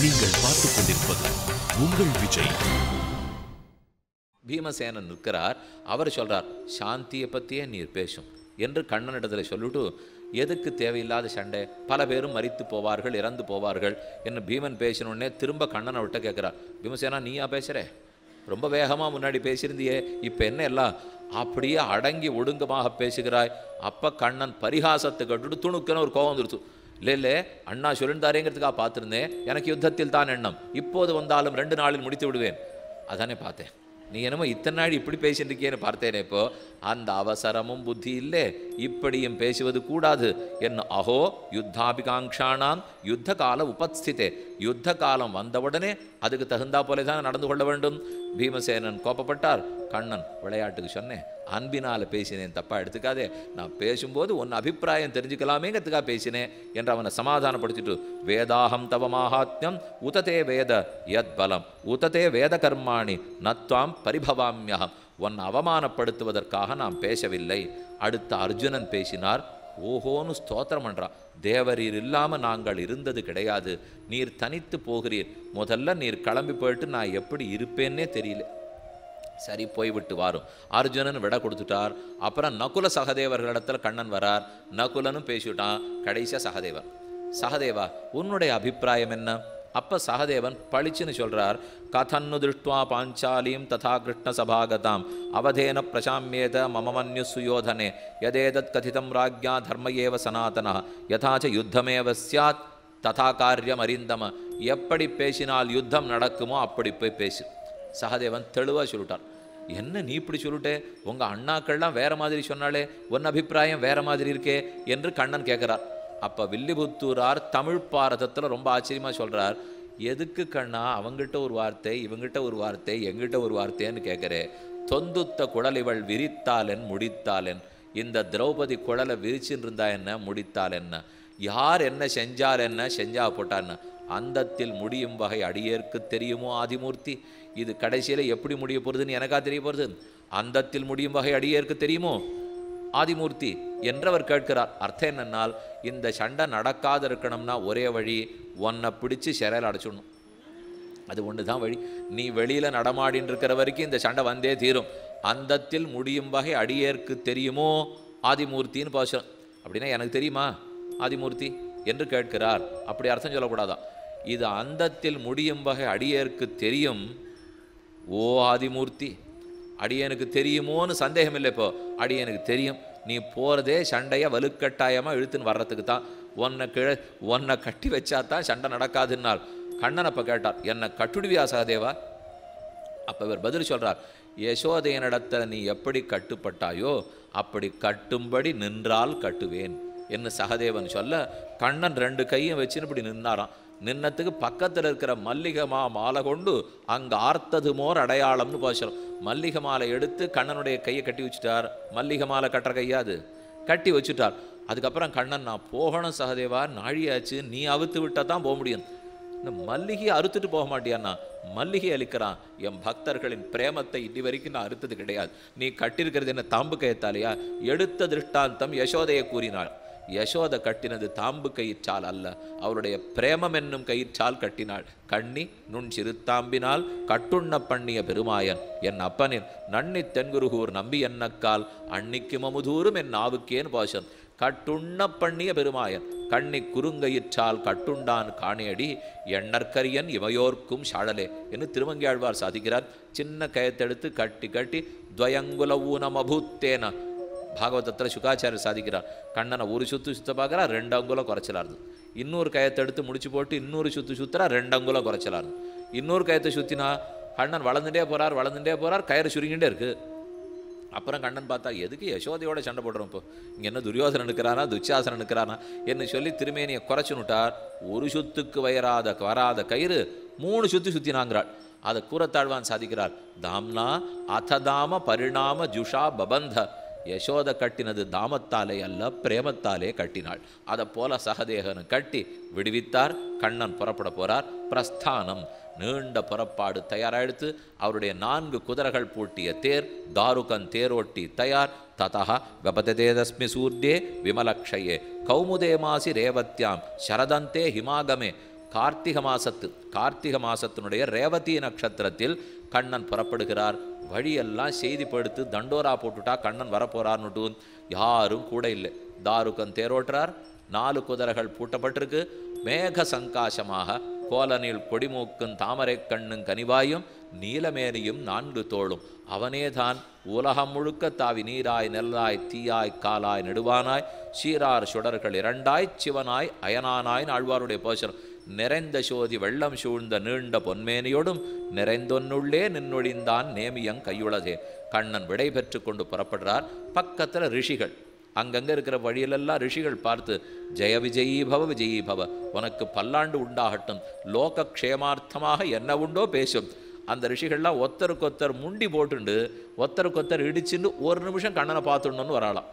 நீங்கள் பார்த்துக் கொண்டிருப்பது உங்கள் விஜய். பீமசேனன் நிற்கிறார். அவர் சொல்றார், சாந்தியை பற்றியே நீர் பேசும் என்று கண்ணனிடத்தில் சொல்லிட்டு, எதுக்கு தேவையில்லாத சண்டை, பல பேரும் மரித்து போவார்கள், இறந்து போவார்கள் என்று பீமன் பேசினோடனே திரும்ப கண்ணனை விட்ட கேட்குறார், பீமசேனா நீயா பேசுகிற? ரொம்ப வேகமாக முன்னாடி பேசியிருந்தியே, இப்போ என்ன எல்லாம் அப்படியே அடங்கி ஒடுங்கமாக பேசுகிறாய்? அப்போ கண்ணன் பரிகாசத்தை கட்டுட்டு துணுக்குன்னு ஒரு கோபம் வந்துருச்சு. இல்லை அண்ணா சொல்லிருந்தாரேங்கிறதுக்காக பார்த்துருந்தேன், எனக்கு யுத்தத்தில் தான் எண்ணம், இப்போது வந்தாலும் 2 நாளில் முடித்து விடுவேன். அதானே பார்த்தேன், நீ என்னமோ இத்தனை நாள் இப்படி பேசிட்டு இருக்கேன்னு பார்த்தேனே. இப்போ அந்த அவசரமும் புத்தி இல்லை, இப்படியும் பேசுவது கூடாது என்ன. அஹோ யுத்தாபிகாங்ஷானாம் யுத்த கால உபஸ்திதே, யுத்த காலம் வந்தவுடனே அதுக்கு தகுந்தா போலே தான் நடந்து கொள்ள வேண்டும். பீமசேனன் கோபப்பட்டார். கண்ணன் விளையாட்டுக்கு சொன்னேன், அன்பினால் பேசினேன், தப்பாக எடுத்துக்காதே, நான் பேசும்போது உன் அபிப்பிராயம் தெரிஞ்சுக்கலாமேங்கிறதுக்காக பேசினேன் என்று அவனை சமாதானப்படுத்திட்டு, வேதாகம் தவ மாஹாத்யம் உததே வேத யத் பலம் உததே வேத கர்மாணி நத்வாம் பரிபவாமியகம், உன்னை அவமானப்படுத்துவதற்காக நான் பேசவில்லை. அடுத்த அர்ஜுனன் பேசினார். ஓஹோன்னு ஸ்தோத்திரம் பண்ணுறான். தேவரீர் இல்லாமல் நாங்கள் இருந்தது கிடையாது, நீர் தனித்து போகிறீர், முதல்ல நீர் கிளம்பி போயிட்டு நான் எப்படி இருப்பேன்னே தெரியல, சரி போய்விட்டு வாரும். அர்ஜுனன் விட கொடுத்துட்டார். அப்புறம் நகுல சகதேவர்களிடத்தில் கண்ணன் வரார். நகுலனும் பேசிவிட்டான். கடைசியாக சகதேவன், சகதேவா உன்னுடைய அபிப்பிராயம் என்ன? அப்போ சகதேவன் பளிச்சுன்னு சொல்கிறார், கதன்னு திருஷ்டுவா பாஞ்சாலியும் ததா கிருஷ்ண சபாகதாம் அவதேன பிரசாமியேத மமமன்யு சுயோதனே யதேதத் கதிதம் ராஜ்யா தர்ம ஏவ சனாதனா யதாச்ச யுத்தமேவ சியாத் ததா காரியம் அறிந்தம. எப்படி பேசினால் யுத்தம் நடக்குமோ அப்படி போய் பேசு. சகதேவன் தெளிவாக சொல்லிட்டார். என்ன நீ இப்படி சொல்லிட்டே, உங்கள் அண்ணாக்கள்லாம் வேறு மாதிரி சொன்னாலே, உன் அபிப்பிராயம் வேறு மாதிரி இருக்கே என்று கண்ணன் கேட்குறார். அப்போ வில்லிபுத்தூரார் தமிழ் பாரதத்தில் ரொம்ப ஆச்சரியமாக சொல்கிறார், எதுக்கு கண்ணா அவங்ககிட்ட ஒரு வார்த்தை, இவங்கிட்ட ஒரு வார்த்தை, எங்கிட்ட ஒரு வார்த்தைன்னு கேட்குறே. தொந்துத்த குழல் இவள் விரித்தாலென் முடித்தாலென், இந்த திரௌபதி குழலை விரிச்சுன்னு இருந்தா என்ன, முடித்தால் என்ன, யார் என்ன செஞ்சால் என்ன, செஞ்சா போட்டான்னு, அந்தத்தில் முடியும் வகை அடியேற்கு தெரியுமோ ஆதிமூர்த்தி. இது கடைசியில் எப்படி முடிய போகிறதுன்னு எனக்கா தெரிய போகிறது? அந்தத்தில் முடியும் வகை அடியேற்கு தெரியுமோ ஆதிமூர்த்தி என்றவர் கேட்கிறார். அர்த்தம் என்னன்னால், இந்த சண்டை நடக்காத இருக்கணும்னா ஒரே வழி, உன்னை பிடிச்சி சிறையில் அடைச்சிடணும். அது ஒன்று தான் வழி. நீ வெளியில் நடமாடின்னு இருக்கிற வரைக்கும் இந்த சண்டை வந்தே தீரும். அந்தத்தில் முடியும் வகை அடியேற்கு தெரியுமோ ஆதிமூர்த்தின்னு பேசுகிறோம். அப்படின்னா எனக்கு தெரியுமா ஆதிமூர்த்தி என்று கேட்கிறார். அப்படி அர்த்தம் சொல்லக்கூடாதான். இது அந்தத்தில் முடியும் வகை அடியேற்கு தெரியும் ஓ ஆதிமூர்த்தி. அடியனுக்கு தெரியுமோன்னு சந்தேகம் இல்லை. இப்போ அடியனுக்கு தெரியும், நீ போகிறதே சண்டையை வலுக்கட்டாயமாக இழுத்துன்னு வர்றதுக்கு தான். உன்னை கட்டி வச்சா தான் சண்டை நடக்காதுன்னால். கண்ணன் அப்போ கேட்டார், என்னை கட்டுடுவியா சகதேவா? அப்போ இவர் பதில் சொல்கிறார், யசோதையனிடத்தில் நீ எப்படி கட்டுப்பட்டாயோ அப்படி கட்டும்படி நின்றால் கட்டுவேன் என்று சகதேவன் சொல்ல, கண்ணன் 2 கையும் வச்சுன்னு இப்படி நின்னாராம். நின்னத்துக்கு பக்கத்தில் இருக்கிற மல்லிகமா மாலை கொண்டு அங்கே ஆர்த்தது மோர் அடையாளம்னு பேசுகிறோம். மல்லிகை மாலை எடுத்து கண்ணனுடைய கையை கட்டி வச்சுட்டார். மல்லிகை மாலை கட்டுற கையாது கட்டி வச்சுட்டார். அதுக்கப்புறம் கண்ணன், நான் போகணும் சகதேவா, நாழியாச்சு, நீ அவுத்து விட்டால் தான் போக முடியும். இந்த மல்லிகையை அறுத்துட்டு போக மாட்டியான்னா, மல்லிகை அளிக்கிறான். என் பக்தர்களின் பிரேமத்தை இன்னி வரைக்கும் நான் அறுத்தது கிடையாது. நீ கட்டியிருக்கிறது என்ன தாம்பு கயத்தாலையா? எடுத்த திருஷ்டாந்தம் யசோதையை கூறினாள். யசோதை கட்டினது தாம்பு கயிற்றால் அல்ல, அவருடைய பிரேமம் என்னும் கயிற்றால் கட்டினாள். கண்ணி நுண் சிறுத்தாம்பினால் கட்டுண்ண பண்ணிய பெருமாயன் என் அப்பனின் நன்னி தென்குருகூர் நம்பி என்னக்கால் அன்னிக்கு மமுதூரும் என் நாவுக்கேன் பாசம். கட்டுண்ண பண்ணிய பெருமாயன் கண்ணி குறுங்கயிற்றால் கட்டுண்டான் காணியடி எண்ணற்கரியன் இவையோர்க்கும் சாழலே என்று திருமங்கியாழ்வார் சாதிக்கிறார். சின்ன கயத்தெடுத்து கட்டி கட்டி துவயங்குல ஊனம் அபூத்தேன பாகவதத்தில் சுகாச்சாரியர் சாதிக்கிறார். கண்ணனை ஒரு சுத்த பார்க்குறா, 2 அங்குலம் குறைச்சலாருது. இன்னொரு கயத்தை எடுத்து முடிச்சு போட்டு இன்னொரு சுற்றுறா, 2 அங்குலம் குறைச்சலாருது. இன்னொரு கயத்தை சுற்றினா கண்ணன் வளர்ந்துட்டே போகிறார், கயிறு சுருங்கிட்டே இருக்குது. அப்புறம் கண்ணன் பார்த்தா, எதுக்கு யசோதையோட சண்டை போடுறோம், இப்போ இங்கே என்ன துரியோதனன் இருக்கிறானா துச்சாசனன் இருக்கிறானா என்று சொல்லி திருமேனியை குறைச்சுனுட்டார். ஒரு சுத்துக்கு வராத கயிறு 3 சுற்றினாங்கிறாள். அதை கூறத்தாழ்வான் சாதிக்கிறார். தாம்னா அததாம பரிணாம ஜுஷா பபந்த, யசோதை கட்டினது தாமத்தாலே அல்ல பிரேமத்தாலே கட்டினாள். அதை போல சகதேகனை கட்டி விடுவித்தார். கண்ணன் புறப்பட போறார். பிரஸ்தானம், நீண்ட புறப்பாடு தயாராகிடுத்து. அவருடைய 4 குதிரைகள் பூட்டிய தேர், தாருகன் தேரோட்டி தயார். ததா கபததேதஸ்மி சூர்யே விமலக்ஷயே கௌமுதே மாசி ரேவத்யாம் சரதந்தே ஹிமாகமே. கார்த்திகை மாசத்தினுடைய ரேவதி நட்சத்திரத்தில் கண்ணன் புறப்படுகிறார். வழியெல்லாம் செய்தி படுத்து தண்டோரா போட்டுட்டா கண்ணன் வரப்போறார்னுட்டு யாரும் கூட இல்லை. தாருகன் தேரோட்டுறார். 4 குதிரைகள் பூட்டப்பட்டிருக்கு. மேக சங்காசமாக கோலனில் கொடிமூக்கும் தாமரை கண்ணும் கனிவாயும் நீலமேனியும் 4 தோளும் அவனேதான் உலகம் முழுக்க தாவி நீராய் நெல்லாய் தீயாய் காலாய் நெடுவானாய் சீரார் சுடர்கள் 2ஆய் சிவனாய் அயனானாய் ஆழ்வாருடைய போஷனம். நிறைந்த சோதி வெள்ளம் சூழ்ந்த நீண்ட பொன்மேனியோடும் நிறைந்தொன்னுள்ளே நின்னொழிந்தான் நேமியங் கையுளதே. கண்ணன் விடை பெற்று கொண்டு புறப்படுறார். பக்கத்தில் ரிஷிகள் அங்கங்கே இருக்கிற வழியிலெல்லாம் ரிஷிகள் பார்த்து ஜெய விஜயீ பவ, உனக்கு பல்லாண்டு உண்டாகட்டும், லோக க்ஷேமார்த்தமாக என்ன உண்டோ பேசும். அந்த ரிஷிகள்லாம் ஒத்தருக்கொத்தர் முண்டி போட்டுண்டு ஒத்தருக்கொத்தர் இடிச்சுன்னு ஒரு நிமிஷம் கண்ணனை பார்த்துடணுன்னு வராளாம்.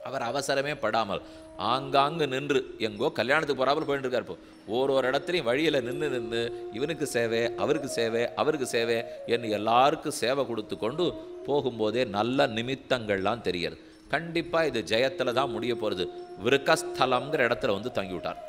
அவர் அவசரமே படாமல் ஆங்காங்கு நின்று எங்கோ கல்யாணத்துக்கு போறாமல் போயிட்டு இருக்கார். இப்போ ஒரு இடத்துலையும் வழியில் நின்று இவனுக்கு சேவை, அவருக்கு சேவை என்று எல்லாருக்கும் சேவை கொடுத்து கொண்டு போகும்போதே நல்ல நிமித்தங்கள்லாம் தெரியுது. கண்டிப்பாக இது ஜெயத்தில் தான் முடிய போகிறது. விருக்கஸ்தலம்ங்கிற இடத்துல வந்து தங்கிவிட்டார்.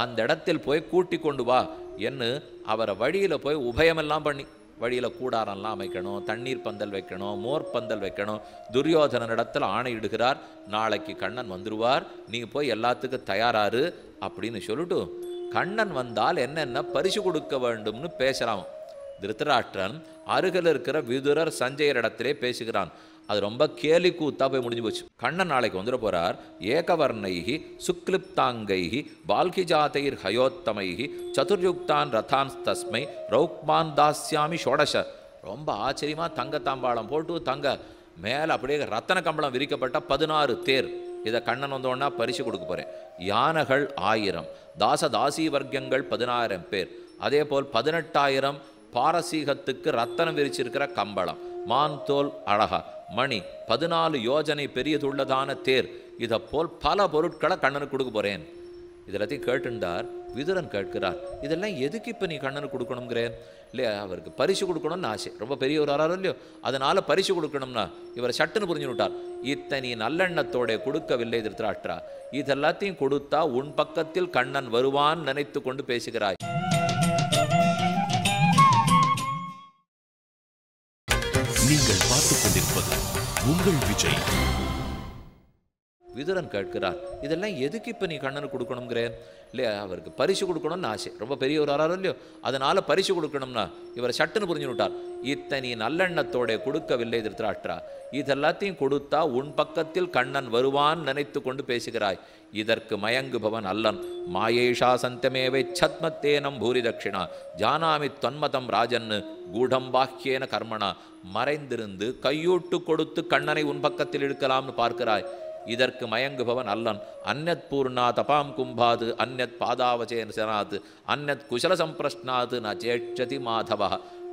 அந்த இடத்தில் போய் கூட்டி கொண்டு வா என்று அவரை வழியில் போய் உபயமெல்லாம் பண்ணி, வழியில் கூடாரெல்லாம் அமைக்கணும், தண்ணீர் பந்தல் வைக்கணும், மோர் பந்தல் வைக்கணும். துரியோதனன் இடத்துல ஆணையிடுகிறார், நாளைக்கு கண்ணன் வந்துடுவார், நீ போய் எல்லாத்துக்கும் தயாராரு அப்படின்னு சொல்லிட்டு கண்ணன் வந்தால் என்னென்ன பரிசு கொடுக்க வேண்டும்னு பேசுகிறான். திருத்தராஷ்டிரன் அருகில் இருக்கிற விதுரர் சஞ்சயர் இடத்திலே பேசுகிறான். அது ரொம்ப கேலி கூத்தா போய் முடிஞ்சு போச்சு. கண்ணன் நாளைக்கு வந்துட போறார். ஏகவர்ணைகி சுக்லிப்தாங்கைகி பால்கிஜாதைர் ஹயோத்தமைகி சதுர்யுக்தான் ரதான் தஸ்மை ரௌக்மான் தாஸ்யாமி ஷோடச. ரொம்ப ஆச்சரியமா தங்கத்தாம்பாளம் போட்டு தங்க மேலே அப்படியே ரத்தன கம்பளம் விரிக்கப்பட்ட 16 தேர். இதை கண்ணன் வந்தோன்னா பரிசு கொடுக்க போறேன். யானைகள் 1000, தாசி வர்க்கங்கள் 16 பேர், அதே போல் 18,000 பாரசீகத்துக்கு ரத்தனம் விரிச்சிருக்கிற கம்பளம், மான் தோல் அழகா மணி, 14 யோஜனை பெரியதுள்ளதான தேர், இதை போல் பல பொருட்களை கண்ணனுக்கு கொடுக்க போறேன். இதெல்லாத்தையும் கேட்டுண்டார். விதுரன் கேட்கிறார், இதெல்லாம் எதுக்கு இப்போ நீ கண்ணனுக்கு கொடுக்கணுங்கிறேன்? இல்லையா, அவருக்கு பரிசு கொடுக்கணும்னு ஆசை, ரொம்ப பெரியவர் வராரோ இல்லையோ, அதனால பரிசு கொடுக்கணும்னா இவர் சட்டுன்னு புரிஞ்சு விட்டார். இத்தனை நல்லெண்ணத்தோட கொடுக்கவில்லை திருத்தராஷ்டிரா, இதெல்லாத்தையும் கொடுத்தா உன் பக்கத்தில் கண்ணன் வருவான் நினைத்து கொண்டு பேசுகிறாய். நீங்கள் பார்த்துக் கொண்டிருப்பது உங்கள் விஜய். விதுரன் கேட்கிறார், இதெல்லாம் எதுக்கு இப்போ நீ கண்ணனுக்கு கொடுக்கணுங்கிறேன்? இல்லையா, அவருக்கு பரிசு கொடுக்கணும்னு ஆசை, ரொம்ப பெரியவர் வராரோ இல்லையோ, அதனால பரிசு கொடுக்கணும்னா இவர் சட்டுன்னு புரிஞ்சு விட்டார். இத்தனை நல்லெண்ணத்தோட கொடுக்கவில்லை திருத்தராஷ்டிரா, இதெல்லாத்தையும் கொடுத்தா உன் பக்கத்தில் கண்ணன் வருவான் நினைத்து கொண்டு பேசுகிறாய். இதற்கு மயங்குபவன் அல்லன். மாயேஷா சந்தமேவை சத்மத்தேனம் பூரி தட்சிணா ஜானாமி தொன்மதம் ராஜன்னு கூடம் பாக்கியேன கர்மனா. மறைந்திருந்து கையூட்டு கொடுத்து கண்ணனை உன் பக்கத்தில் இழுக்கலாம்னு பார்க்கிறாய். இதற்கு மயங்குபவன் அல்லன். அந்நத் பூர்ணா தபாம் கும்பாது அந்நத் பாதாவச்சேன் சனாது அந்நத் குசல சம்பிரஷ்னாது ந சேட்சதி மாதவா.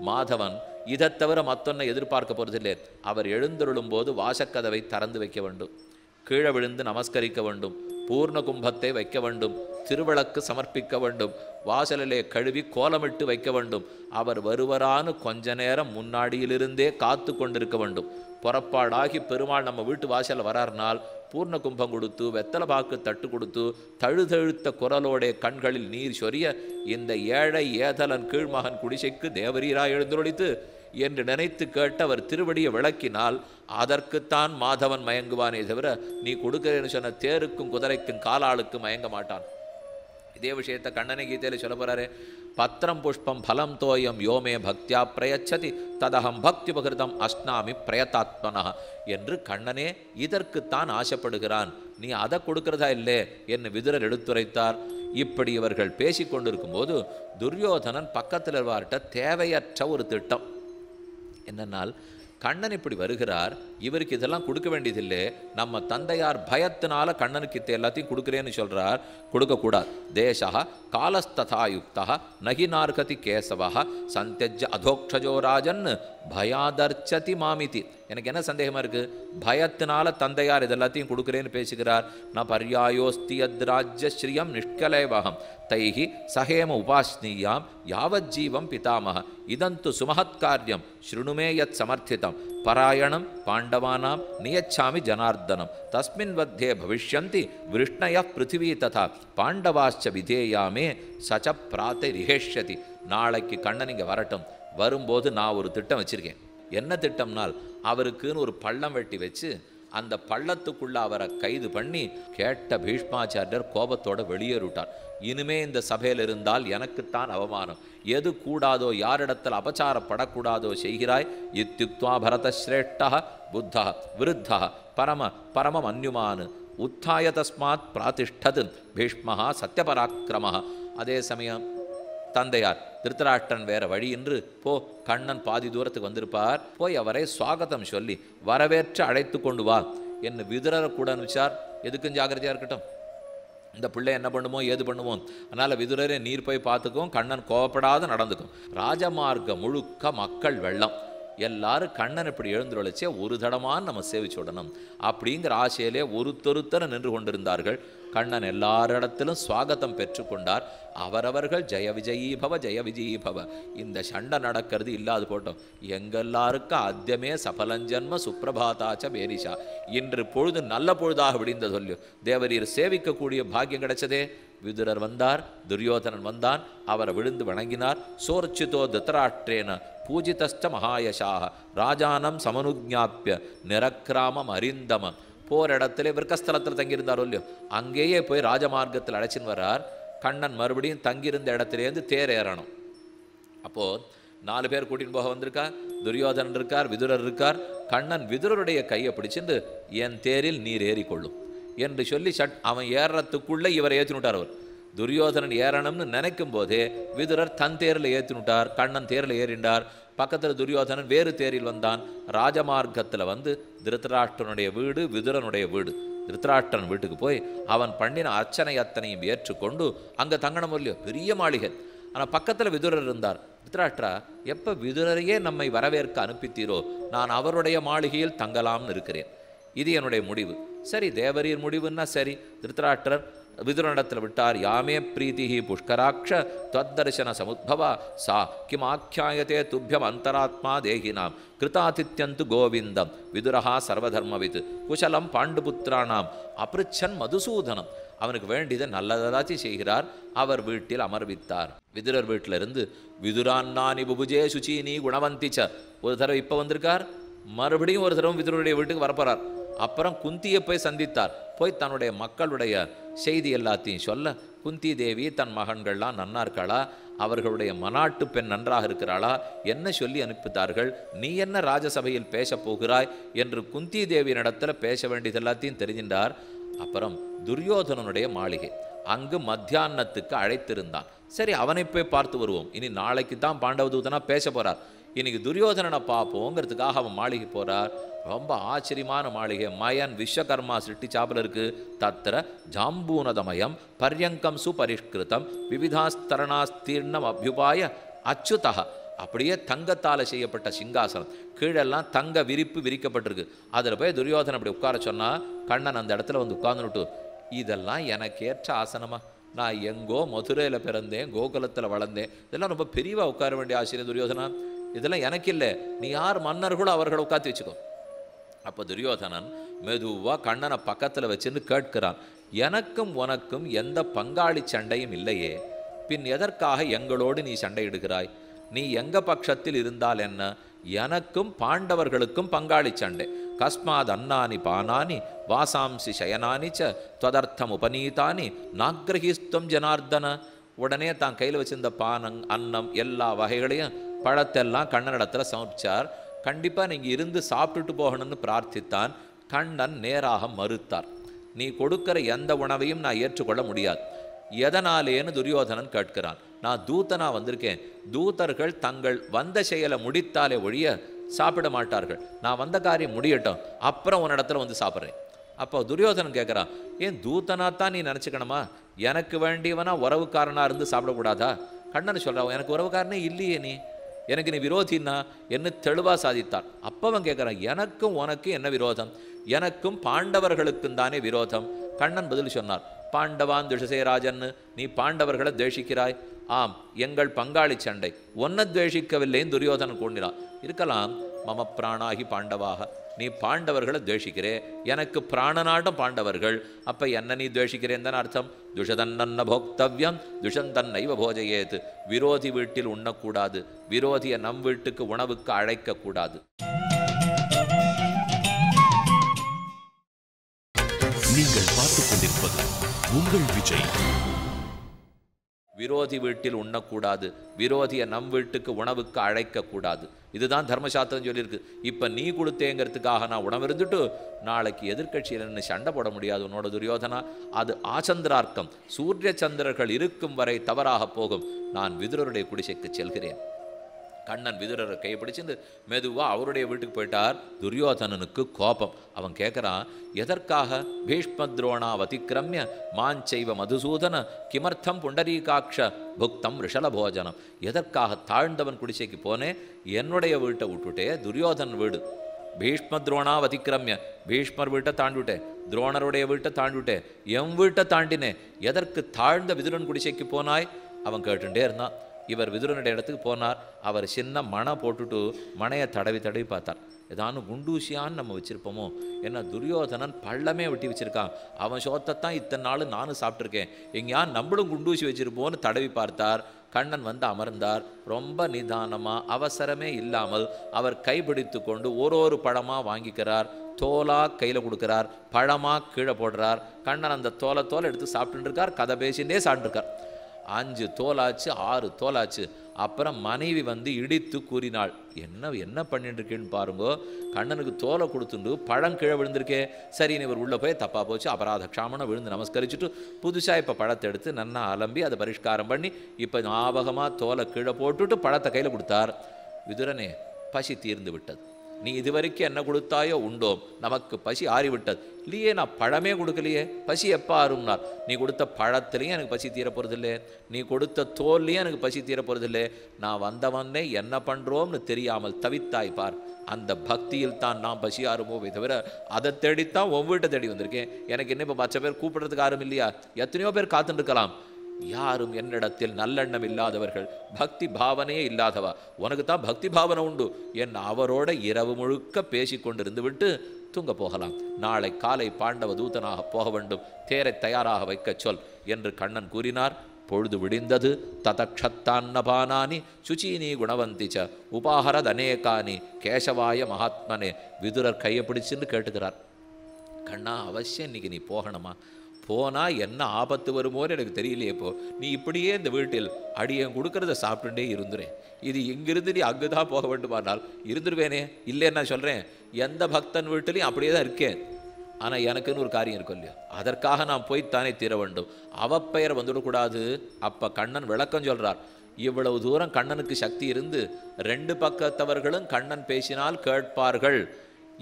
மாதவன் இதை தவிர மற்றொன்னை எதிர்பார்க்க போறதில்லை. அவர் எழுந்தருளும் போது வாசக்கதவை திறந்து வைக்க வேண்டும், கீழே விழுந்து நமஸ்கரிக்க வேண்டும், பூர்ண கும்பத்தை வைக்க வேண்டும், திருவிளக்கு சமர்ப்பிக்க வேண்டும், வாசலிலே கழுவி கோலமிட்டு வைக்க வேண்டும். அவர் வருவரான்னு கொஞ்ச நேரம் முன்னாடியிலிருந்தே காத்து கொண்டிருக்க வேண்டும். புறப்பாடாகி பெருமாள் நம்ம வீட்டு வாசலில் வரார்னால் பூர்ண கும்பம் கொடுத்து வெத்தலை பாக்கு தட்டு கொடுத்து தழுதழுத்த குரலோடைய கண்களில் நீர் சொரிய இந்த ஏழை ஏதலன் கீழ்மகன் குடிசைக்கு தேவரீராய் எழுந்தொழித்து என்று நினைத்து கேட்டு அவர் திருவடியை விளக்கினால் அதற்குத்தான் மாதவன் மயங்குவானே தவிர நீ கொடுக்கிறேன்னு சொன்ன தேருக்கும் குதிரைக்கும் காலாளுக்கும் மயங்க மாட்டான். இதே விஷயத்தை கண்ணனை கீதையில் சொல்ல போறாரு. பத்திரம் புஷ்பம் பலம் தோயம் யோமே பக்தியா பிரயச்சதி ததகம் பக்தி பகிருதம் அஸ்னாமி பிரயதாத்மனா என்று கண்ணனே இதற்குத்தான் ஆசைப்படுகிறான். நீ அதை கொடுக்கிறதா இல்லை என்று விதுரர் எடுத்துரைத்தார். இப்படி இவர்கள் பேசிக்கொண்டிருக்கும் போது துரியோதனன் பக்கத்தில் இருவார்கிட்ட தேவையற்ற ஒரு திட்டம் என்னன்னால், கண்ணன் இப்படி வருகிறார், இவருக்கு இதெல்லாம் கொடுக்க வேண்டியதில்லை, நம்ம தந்தையார் பயத்தினால கண்ணனுக்கு இத்த எல்லாத்தையும் கொடுக்குறேன்னு சொல்றார், கொடுக்கக்கூடாது. தேசா காலஸ்ததாயுக்தா நகினார்கதி கேசவா சந்தியஜ அதோக்ஷஜோ ராஜன் பயாதர்ச்சதி மாமிதி. எனக்கு என்ன சந்தேகமாக இருக்குது, பயத்தினால தந்தையார் இதெல்லாத்தையும் கொடுக்குறேன்னு பேசுகிறார். நான் பர்யாயோஸ்தி அத்ராஜ்ய ஸ்ரீயம் நிஷ்கலேவகம் தைஹி சஹேம உபாஸ்னீயாம் யாவஜ்ஜீவம் பிதாமக இதந்து சுமஹத்காரியம் ஸ்ருணுமே யத் சமர்த்திதம் பராயணம் பாண்டவானாம் நியச்சாமி ஜனார்தனம் தஸ்மின் வத்தே பவிஷ்யந்தி விருஷ்ணய பிருத்திவி ததா பாண்டவாச்ச விதேயாமே சச்ச பிராத்தை ரிஹேஷ்யதி. நாளைக்கு கண்ணன் இங்கே வரட்டும். வரும்போது நான் ஒரு திட்டம் வச்சுருக்கேன். என்ன திட்டம்னால், அவருக்குன்னு ஒரு பள்ளம் வெட்டி வச்சு அந்த பள்ளத்துக்குள்ள அவரை கைது பண்ணி கேட்ட பீஷ்மாச்சாரியர் கோபத்தோட வெளியேறிவிட்டார். இனிமே இந்த சபையில் இருந்தால் எனக்குத்தான் அவமானம். எது கூடாதோ, யாரிடத்தில் அபச்சாரப்படக்கூடாதோ செய்கிறாய். இத்யுக்த்வா பரதஸ்ரேஷ்டா புத்தா விருத்தா பரமம் அந்யுமான் உத்தாய தஸ்மாத் பிராதிஷ்டது பீஷ்மஹா சத்யபராக்கிரம. அதே சமயம் தந்தையார் திருத்தராஷ்டிரன் வேற வழி என்று போ, கண்ணன் பாதி தூரத்துக்கு வந்திருப்பார், போய் அவரை சுவாகதம் சொல்லி வரவேற்று அழைத்து கொண்டு வா என்று விதுரரை கூட அனுப்பிச்சார். எதுக்கும் ஜாக்கிரதையாக இருக்கட்டும், இந்த பிள்ளை என்ன பண்ணுமோ ஏது பண்ணுமோ. அதனால் விதுரரை நீர் போய் பார்த்துக்கும், கண்ணன் கோவப்படாத நடந்துக்கும். ராஜமார்க்கம் முழுக்க மக்கள் வெள்ளம். எல்லாரும் கண்ணன் இப்படி எழுந்துருளிச்சே ஒரு தடமான நம்ம சேவிச்சு விடணும் அப்படிங்கிற ஆசையிலே ஒருத்தொருத்தர நின்று கொண்டிருந்தார்கள். கண்ணன் எல்லாரிடத்திலும் சுவாகத்தம் பெற்றுக்கொண்டார். அவரவர்கள் ஜெய விஜயீ பவ ஜெய விஜயீ பவ. இந்த சண்டை நடக்கிறது இல்லாது போட்டோம். எங்கெல்லாருக்கும் அத்தியமே சபலஞ்சன்ம சுப்பிரபாதாச்ச பேரிஷா. இன்று பொழுது நல்ல பொழுதாக விடிந்த சொல்லு தேவரீர் சேவிக்கக்கூடிய பாக்கியம் கிடைச்சதே. விதுரர் வந்தார், துரியோதனன் வந்தான், அவரை விழுந்து வணங்கினார். சோர்ச்சிதோ திருதராஷ்டிரேன பூஜிதஸ்ட மகாயசாக ராஜானம் சமனுஜாப்பிய நிரக்கிராமம் அரிந்தமம். போர் இடத்துல விற்கஸ்தலத்தில் தங்கியிருந்தாரோ இல்லையோ, அங்கேயே போய் ராஜமார்க்கத்தில் அழைச்சின்னு வர்றார். கண்ணன் மறுபடியும் தங்கியிருந்த இடத்துலேருந்து தேர் ஏறணும். அப்போது 4 பேர் கூட்டின்னு போக வந்திருக்கா. துரியோதனன் இருக்கார், விதுரர் இருக்கார். கண்ணன் விதுரருடைய கையை பிடிச்சிட்டு என் தேரில் நீர் ஏறிக்கொள்ளும் என்று சொல்லி அவன் ஏறுறதுக்குள்ளே இவரை ஏற்றினுட்டார். அவர் துரியோதனன் ஏறணும்னு நினைக்கும் போதே விதுரர் தன் தேரில் ஏற்றினுட்டார். கண்ணன் தேரில் ஏறிண்டார். பக்கத்தில் துரியோதனன் வேறு தேரில் வந்தான். ராஜமார்க்கத்தில் வந்து திருத்தராஷ்டிரனுடைய வீடு விதுரனுடைய வீடு. திருத்தராஷ்டிரன் வீட்டுக்கு போய் அவன் பண்ணின அர்ச்சனை அத்தனையும் ஏற்றுக்கொண்டு அங்கே தங்கணும் இல்லையோ, பெரிய மாளிகை. ஆனால் பக்கத்தில் விதுரர் இருந்தார். திருத்தராஷ்டிரா, எப்போ விதுரரையே நம்மை வரவேற்க அனுப்பித்தீரோ நான் அவருடைய மாளிகையில் தங்கலாம்னு இருக்கிறேன். இது என்னுடைய முடிவு. சரி, தேவரீர் முடிவுன்னா சரி. திருத்தராஷ்டிரர் விதுரனிடத்தில் விட்டார். யாமே பிரீதிஹி புஷ்கராட்ச தத்தர்சன சமுத்பவா சா கிம் ஆக்கியாயத்தே துப்பியம் அந்தராத்மா தேகினாம் கிருதாதித்யந்து கோவிந்தம் விதுரஹா சர்வதர்மவித் குசலம் பாண்டுபுத்திரானாம் அப்ருச்சன் மதுசூதனம். அவனுக்கு வேண்டியதை நல்லதாச்சும் செய்கிறார். அவர் வீட்டில் அமர்வித்தார். விதுரர் வீட்டிலிருந்து விதுரான்னானி புபுஜே சுச்சீனி குணவந்திச்ச ஒரு தடவை இப்போ வந்திருக்கார். மறுபடியும் ஒரு தடவை விதுரருடைய வீட்டுக்கு வரப்போறார். அப்புறம் குந்தியை போய் சந்தித்தார். போய் தன்னுடைய மக்களுடைய செய்தி எல்லாத்தையும் சொல்ல, குந்தி தேவி தன் மகன்கள்லாம் நன்னா இருக்காளா, அவர்களுடைய மனாட்டு பெண் நன்றாக இருக்கிறாளா, என்ன சொல்லி அனுப்பித்தார்கள், நீ என்ன ராஜசபையில் பேச போகிறாய் என்று குந்தி தேவியினிடத்தில் பேச வேண்டியது எல்லாத்தையும் தெரிஞ்சின்றார். அப்புறம் துரியோதனனுடைய மாளிகை, அங்கு மத்தியானத்துக்கு அழைத்திருந்தான். சரி, அவனை போய் பார்த்து வருவோம். இனி நாளைக்கு தான் பாண்டவதூதனா பேச போறார். இன்னைக்கு துரியோதனனை பார்ப்போங்கிறதுக்காக அவன் மாளிகை போறார். ரொம்ப ஆச்சரியமான மாளிகை. மயன் விஸ்வகர்மா சிருஷ்டிச்சாப்பில் இருக்கு. தத்திர ஜாம்பூனதமயம் பர்யங்கம் சுபரிஷ்கிருதம் விவிதாஸ்தரணாஸ்தீர்ணம் அபியுபாய அச்சுதா. அப்படியே தங்கத்தால் செய்யப்பட்ட சிங்காசனம், கீழெல்லாம் தங்க விரிப்பு விரிக்கப்பட்டிருக்கு. அதில் போய் துரியோதனன் அப்படி உட்கார சொன்னா கண்ணன் அந்த இடத்துல வந்து உட்கார்ந்துட்டு, இதெல்லாம் எனக்கு ஏற்ற ஆசனமா? நான் எங்கோ மதுரையில் பிறந்தேன், கோகுலத்தில் வளர்ந்தேன், இதெல்லாம் ரொம்ப பெரியவா உட்கார வேண்டிய ஆசிரியர் துரியோதனா, இதெல்லாம் எனக்கு இல்லை, நீ யார் மன்னர்களோ அவர்களை உட்காந்து வச்சுக்கோ. அப்போ துரியோதனன் மெதுவாக கண்ணனை பக்கத்தில் வச்சுன்னு கேட்கிறான், எனக்கும் உனக்கும் எந்த பங்காளி சண்டையும் இல்லையே, பின் எதற்காக எங்களோடு நீ சண்டையிடுகிறாய்? நீ எங்க பட்சத்தில் இருந்தால் என்ன? எனக்கும் பாண்டவர்களுக்கும் பங்காளி சண்டை. கஸ்மாத் அன்னானி பானானி வாசாம்சி சயனானி ச துவதர்த்தம் உபநீதானி நாக்ரஹிஸ்துவம் ஜனார்தன. உடனே தான் கையில் வச்சிருந்த பானம் அன்னம் எல்லா வகைகளையும் பழத்தெல்லாம் கண்ணனிடத்தில் சமர்ப்பிச்சார். கண்டிப்பாக நீங்கள் இருந்து சாப்பிட்டுட்டு போகணும்னு பிரார்த்தித்தான். கண்ணன் நேராக மறுத்தார். நீ கொடுக்கிற எந்த உணவையும் நான் ஏற்றுக்கொள்ள முடியாது. எதனாலேன்னு துரியோதனன் கேட்கிறான். நான் தூதனா வந்திருக்கேன். தூதர்கள் தங்கள் வந்த செயலை முடித்தாலே ஒழிய சாப்பிட மாட்டார்கள். நான் வந்த காரியம் முடியட்டும், அப்புறம் உன்னிடத்துல வந்து சாப்பிட்றேன். அப்போ துரியோதனன் கேட்குறான், ஏன் தூதனாத்தான் நீ நினச்சிக்கணுமா? எனக்கு வேண்டியவனா உறவுக்காரனாக இருந்து சாப்பிடக்கூடாதா? கண்ணன் சொல்கிறான், எனக்கு உறவுக்காரனே இல்லையே, நீ எனக்கு நீ விரோதின்னா என்ன தெளிவாக சாதித்தார். அப்போ அவன் கேட்குறான், எனக்கும் உனக்கும் என்ன விரோதம்? எனக்கும் பாண்டவர்களுக்கும் தானே விரோதம். கண்ணன் பதில் சொன்னார், பாண்டவான் துஷசேராஜன், நீ பாண்டவர்களை துவேஷிக்கிறாய். ஆம், எங்கள் பங்காளி சண்டை, ஒன்ன துவேஷிக்கவில்லைன்னு துரியோதனன் கூண்டினான். இருக்கலாம், மம பிராணாகி பாண்டவாக, நீ பாண்டவர்களை துவேஷிக்கிறே, எனக்கு பிராணநாட்டம் பாண்டவர்கள், அப்போ என்ன நீ துவேஷிக்கிறேன் தானே அர்த்தம். துஷதன்னன்ன போக்தவ்யம் துஷந்தன்னைவ போஜயேத். விரோதி வீட்டில் உண்ணக்கூடாது, விரோதியை நம் வீட்டுக்கு உணவுக்கு அழைக்கக்கூடாது. நீங்கள் பார்த்துக் கொண்டிருப்பது உங்கள் விஜய். விரோதி வீட்டில் உண்ணக்கூடாது, விரோதியை நம் வீட்டுக்கு உணவுக்கு அழைக்கக்கூடாது. இதுதான் தர்மசாஸ்திரம் சொல்லியிருக்கு. இப்போ நீ கொடுத்தேங்கிறதுக்காக நான் உணவு இருந்துட்டு நாளைக்கு எதிர்கட்சியில் நின்று சண்டை போட முடியாது உன்னோட துரியோதனா. அது ஆச்சந்திரார்க்கம், சூரிய சந்திரர்கள் இருக்கும் வரை தவறாக போகும். நான் விதுரருடைய குடிசைக்கு செல்கிறேன். கண்ணன் விதுரரை கைப்பிடிச்சு மெதுவாக அவருடைய வீட்டுக்கு போயிட்டார். துரியோதனனுக்கு கோபம். அவன் கேட்குறான், எதற்காக பீஷ்மத்ரோணா வதிக்கிரமிய மாஞ்சைவ மதுசூதன கிமர்த்தம் புண்டரீகாட்ச புக்தம் ரிஷல போஜனம். எதற்காக தாழ்ந்தவன் குடிசைக்கு போனேன், என்னுடைய வீட்டை விட்டுட்டே துரியோதன் வீடு. பீஷ்மத்ரோணா வதிக்கிரமிய, பீஷ்மர் வீட்டை தாண்டிவிட்டேன், துரோணருடைய வீட்டை தாண்டிவிட்டேன், என் வீட்டை தாண்டினேன், எதற்கு தாழ்ந்த விதுரன் குடிசைக்கு போனாய்? அவன் கேட்டுட்டே இருந்தான். இவர் விதுரனுடைய இடத்துக்கு போனார். அவர் சின்ன மணை போட்டுட்டு மனையை தடவி தடவி பார்த்தார். ஏதானு குண்டூசியான்னு நம்ம வச்சுருப்போமோ, என்ன துரியோதனன் பள்ளமே வெட்டி வச்சுருக்கான், அவன் சோத்தைத்தான் இத்தனை நாள் நானும் சாப்பிட்ருக்கேன், எங்கேயா நம்மளும் குண்டூசி வச்சுருப்போன்னு தடவி பார்த்தார். கண்ணன் வந்து அமர்ந்தார். ரொம்ப நிதானமாக, அவசரமே இல்லாமல் அவர் கைப்பிடித்து கொண்டு ஒரு பழமாக வாங்கிக்கிறார். தோலாக கையில் கொடுக்குறார், பழமாக கீழே போடுறார். கண்ணன் அந்த தோலை எடுத்து சாப்பிட்டுட்டு இருக்கார். கதை பேசிகிட்டே சாப்பிட்டுருக்கார். 5 தோலாச்சு, 6 தோலாச்சு. அப்புறம் மனைவி வந்து இடித்து கூறினாள், என்ன பண்ணிட்டு இருக்கேன்னு பாருங்கோ, கண்ணனுக்கு தோலை கொடுத்துட்டு பழம் கீழே விழுந்திருக்கே. சரி, இவர் உள்ளே போய் தப்பாக போச்சு, அபராத க்ஷாமனை விழுந்து நமஸ்கரிச்சுட்டு புதுசாக இப்போ பழத்தை எடுத்து நன்னா அலம்பி அதை பரிஷ்காரம் பண்ணி இப்போ ஞாபகமாக தோலை கீழே போட்டுட்டு பழத்தை கையில் கொடுத்தார். விதுரனே, பசி தீர்ந்து விட்டது. நீ இதுவரைக்கும் என்ன கொடுத்தாயோ உண்டோம், நமக்கு பசி ஆறிவிட்டது. இல்லையே, நான் பழமே கொடுக்கலையே, பசி எப்போ ஆறும்னார். நீ கொடுத்த பழத்துலேயும் எனக்கு பசி தீர போகிறதில்லை, நீ கொடுத்த தோல்லையும் எனக்கு பசி தீர போகிறதில்லை. நான் வந்தவனே என்ன பண்ணுறோம்னு தெரியாமல் தவித்தாய் பார். அந்த பக்தியில் தான் நான் பசி ஆறுமோவே தவிர அதை தேடித்தான் உன் வீட்டை தேடி வந்திருக்கேன். எனக்கு என்ன இப்போ 10 பேர் கூப்பிடுறதுக்கு ஆரும் இல்லையா? எத்தனையோ பேர் காத்துட்டு இருக்கலாம். யாரும் என்னிடத்தில் நல்லெண்ணம் இல்லாதவர்கள், பக்தி பாவனையே இல்லாதவா. உனக்கு தான் பக்தி பாவனை உண்டு. என் அவரோட இரவு முழுக்க பேசி கொண்டிருந்து விட்டு தூங்க போகலாம். நாளை காலை பாண்டவ தூதனாக போக வேண்டும், தேரை தயாராக வைக்க சொல் என்று கண்ணன் கூறினார். பொழுது விடிந்தது. ததக்ஷத்தான்னபானானி சுச்சீனி குணவந்திச்ச உபாஹரத் அநேகானி கேசவாய மகாத்மனே. விதுரர் கையை பிடிச்சுன்னு கேட்டுக்கிறார். கண்ணா, அவசியம் இன்னைக்கு நீ போகணுமா? போனால் என்ன ஆபத்து வருமோன்னு எனக்கு தெரியலையே. இப்போ நீ இப்படியே இந்த வீட்டில் அடியன் கொடுக்கறத சாப்பிட்டுட்டே இருந்துறேன். இது இங்கிருந்து நீ அங்கு தான் போக வேண்டுமானால் இருந்துருவேனே. இல்லைன்னு நான் சொல்கிறேன், எந்த பக்தன் வீட்டிலையும் அப்படியே தான் இருக்கேன். ஆனால் எனக்குன்னு ஒரு காரியம் இருக்கும் இல்லையா, அதற்காக நான் போய்த்தானே தீர வேண்டும். அவப்பெயர் வந்துவிடக்கூடாது. அப்போ கண்ணன் விளக்கம் சொல்கிறார். இவ்வளவு தூரம் கண்ணனுக்கு சக்தி இருந்து 2 பக்கத்தவர்களும் கண்ணன் பேசினால் கேட்பார்கள்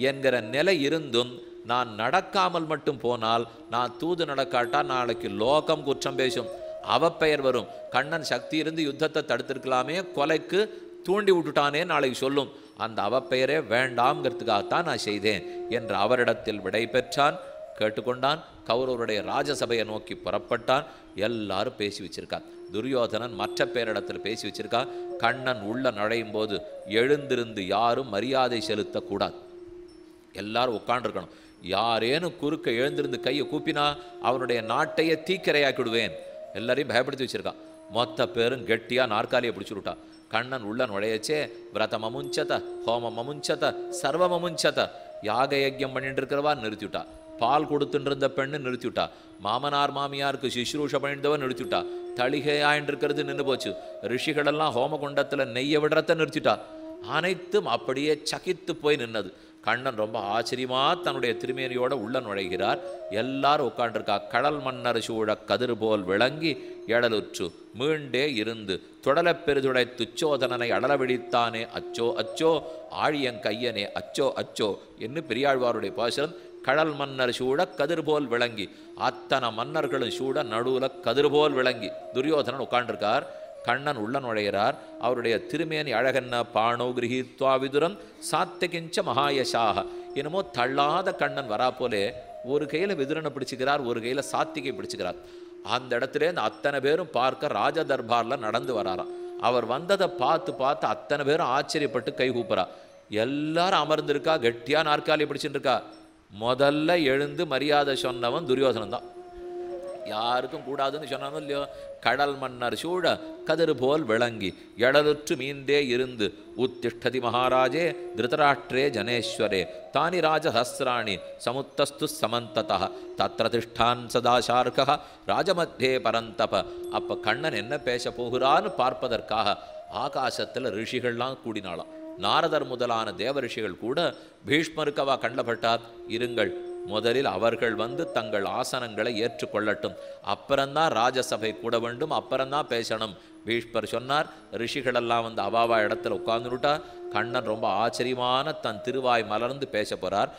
என்கிற நிலை இருந்தும் நான் நடக்காமல் மட்டும் போனால், நான் தூது நடக்காட்டா நாளைக்கு லோகம் குற்றம் பேசும், அவப்பெயர் வரும். கண்ணன் சக்தி இருந்து யுத்தத்தை தடுத்திருக்கலாமே, கொலைக்கு தூண்டி விட்டுட்டானே நாளைக்கு சொல்லும். அந்த அவப்பெயரே வேண்டாம்ங்கிறதுக்காகத்தான் நான் செய்தேன் என்று அவரிடத்தில் விடை பெற்றான். கேட்டுக்கொண்டான். கௌரவருடைய ராஜசபையை நோக்கி புறப்பட்டான். எல்லாரும் பேசி வச்சிருக்கான். துரியோதனன் மற்ற பேரிடத்தில் பேசி வச்சிருக்கான். கண்ணன் உள்ள நுழையும் போது எழுந்திருந்து யாரும் மரியாதை செலுத்தக்கூடாது. எல்லாரும் உட்காண்டிருக்கணும். யாரேனும் குறுக்க எழுந்திருந்து கையை கூப்பினா அவனுடைய நாட்டையே தீக்கிரையாக்கிடுவேன். எல்லாரையும் பயப்படுத்தி வச்சிருக்கான். மொத்த பேரும் கெட்டியாக நாற்காலியை பிடிச்சுட்டான். கண்ணன் உள்ள நுழையச்சே விரதமமுஞ்சத ஹோமமமுஞ்சத சர்வமமுஞ்சத. யாக யஜ்யம் பண்ணிட்டு இருக்கிறவா நிறுத்திவிட்டா. பால் கொடுத்துட்டு இருந்த பெண்ணு நிறுத்திவிட்டா. மாமனார் மாமியாருக்கு சுஷ்ரூஷ பண்ணிட்டவன் நிறுத்திவிட்டா. தளிகையாயின்னு இருக்கிறது நின்று போச்சு. ரிஷிகளெல்லாம் ஹோமகுண்டத்தில் நெய்ய விடுறத நிறுத்திட்டா. அனைத்தும் அப்படியே சகித்து போய் நின்னது. கண்ணன் ரொம்ப ஆச்சரியமாக தன்னுடைய திருமேனியோட உள்ள நுழைகிறார். எல்லாரும் உட்காண்டிருக்கா. கடல் மன்னர் சூழ கதிர் போல் விளங்கி எழலுற்று மீண்டே இருந்து தொடலப் பெருதுடை துச்சோதனனை அடலவிடித்தானே அச்சோ அச்சோ ஆழியங்கையனே அச்சோ அச்சோ என்று பெரியாழ்வாருடைய பாசுரம். கடல் மன்னர் சூழ கதிர் போல் விளங்கி, அத்தனை மன்னர்களும் சூழ நடுவில் கதிர் போல் விளங்கி துரியோதனன் உட்காண்டிருக்கார். கண்ணன் உள்ள நுழைகிறார். அவருடைய திருமேனி அழகென்ன, பாணோ கிரகீத்வா விதுரம் சாத்தியகிஞ்ச மகாயசாக. என்னமோ தள்ளாத கண்ணன் வரா போலே ஒரு கையில் விதுரனை பிடிச்சுக்கிறார், ஒரு கையில் சாத்திகை பிடிச்சுக்கிறார். அந்த இடத்துல இந்த அத்தனை பேரும் பார்க்க ராஜ தர்பாரில் நடந்து வராராம். அவர் வந்ததை பார்த்து பார்த்து அத்தனை பேரும் ஆச்சரியப்பட்டு கை கூப்புறா. எல்லாரும் அமர்ந்திருக்கா, கெட்டியா நாற்காலி பிடிச்சிட்டு இருக்கா. முதல்ல எழுந்து மரியாதை சொன்னவன் துரியோதனன் தான். யாருக்கும் கூடாதுன்னு சொன்னாலும் இல்லையோ, கடல் மன்னர் சூழ கதிர் போல் விளங்கி எடலுற்று மீந்தே இருந்து உத்திஷ்டதி மகாராஜே திருதராஷ்டிரே ஜனேஸ்வரே தானி ராஜஹஸ்ராணி சமுத்தஸ்து சமந்ததா தத்ர திஷ்டான் சதாசார்கா ராஜமத்தியே பரந்தப. அப்போ கண்ணன் என்ன பேச போகிறான்னு பார்ப்பதற்காக ஆகாசத்தில் ரிஷிகள்லாம் கூடினாலாம். நாரதர் முதலான தேவ ரிஷிகள் கூட பீஷ்மருக்கவா கண்டப்பட்டார். இருங்கள், முதலில் அவர்கள் வந்து தங்கள் ஆசனங்களை ஏற்றுக்கொள்ளட்டும், அப்புறம்தான் ராஜசபை கூட வேண்டும், அப்புறம்தான் பேசணும். பீஷ்மர் சொன்னார். ரிஷிகளெல்லாம் வந்து அவாவா இடத்துல உட்கார்ந்துட்டா. கண்ணன் ரொம்ப ஆச்சரியமான தன் திருவாய் மலர்ந்து பேச போறார்.